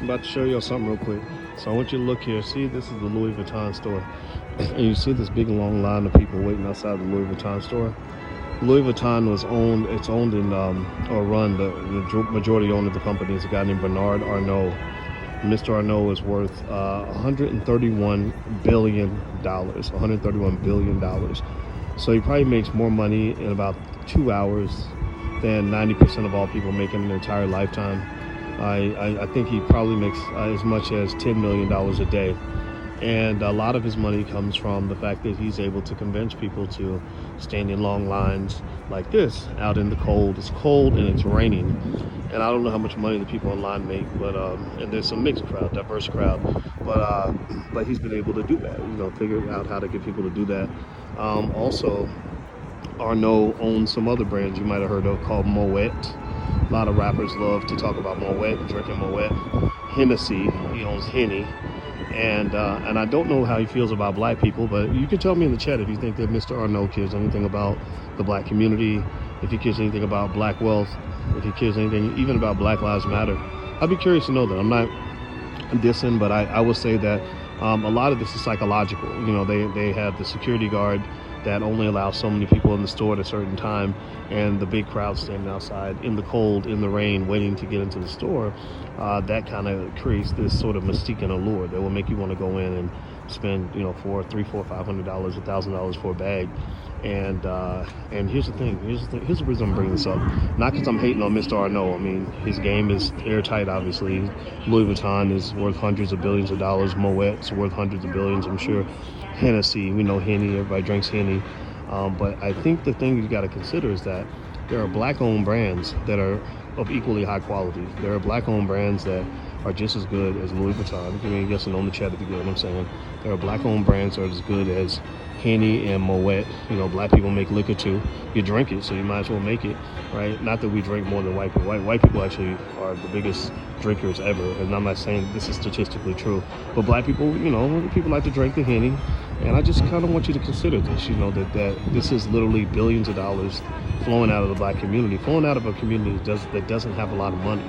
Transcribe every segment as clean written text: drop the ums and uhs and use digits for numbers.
I'm about to show you something real quick. So I want you to look here. See, this is the Louis Vuitton store. And you see this big long line of people waiting outside the Louis Vuitton store. Louis Vuitton it's owned in, or run, the majority owner of the company is a guy named Bernard Arnault. Mr. Arnault is worth $131 billion. $131 billion. So he probably makes more money in about 2 hours than 90% of all people make in their entire lifetime. I think he probably makes as much as $10 million a day. And a lot of his money comes from the fact that he's able to convince people to stand in long lines like this out in the cold. It's cold and it's raining. And I don't know how much money the people in line make, but and there's some mixed crowd, diverse crowd. But he's been able to do that, figure out how to get people to do that. Also, Arnault owns some other brands you might have heard of called Moet. A lot of rappers love to talk about Moet, drinking Moet. Hennessy, he owns Henny. And I don't know how he feels about black people, but you can tell me in the chat if you think that Mr. Arnault cares anything about the black community, if he cares anything about black wealth, if he cares anything even about Black Lives Matter. I'd be curious to know that. I'm not dissing, but I will say that a lot of this is psychological. They have the security guard that only allows so many people in the store at a certain time, and the big crowd standing outside in the cold, in the rain, waiting to get into the store. That kind of creates this sort of mystique and allure that will make you want to go in and spend, $400, $500, $1,000 for a bag. And here's the thing. Here's the reason I'm bringing this up. Not because I'm hating on Mr. Arnault. I mean, his game is airtight, obviously. Louis Vuitton is worth hundreds of billions of dollars. Moet's worth hundreds of billions, I'm sure. Hennessy, we know Henny. Everybody drinks Henny. But I think the thing you got to consider is that there are black-owned brands that are of equally high quality. There are black-owned brands that are just as good as Louis Vuitton. Give me a yes or no in the chat if you get what I'm saying. There are black-owned brands that are as good as Henny and Moet. Black people make liquor too. You drink it, so you might as well make it, right? Not that we drink more than white people. White people actually are the biggest drinkers ever, and I'm not saying this is statistically true, but black people, people like to drink the Henny, and I just kind of want you to consider this, that this is literally billions of dollars flowing out of the black community, flowing out of a community that doesn't have a lot of money.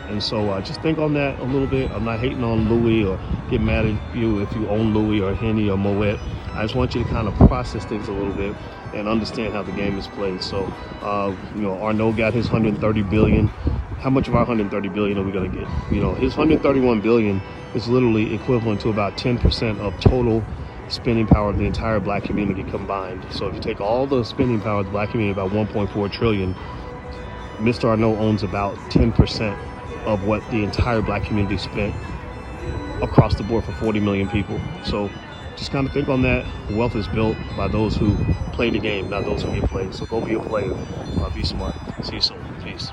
And so just think on that a little bit. I'm not hating on Louis or get mad at you if you own Louis or Henny or Moet. I just want you to kind of process things a little bit and understand how the game is played. So, Arnault got his 130 billion. How much of our 130 billion are we going to get? His 131 billion is literally equivalent to about 10% of total spending power of the entire black community combined. So if you take all the spending power of the black community, about 1.4 trillion, Mr. Arnault owns about 10% of what the entire black community spent across the board for 40 million people. So just kind of think on that. Wealth is built by those who play the game, not those who get played. So go be a player. Be smart. See you soon. Peace.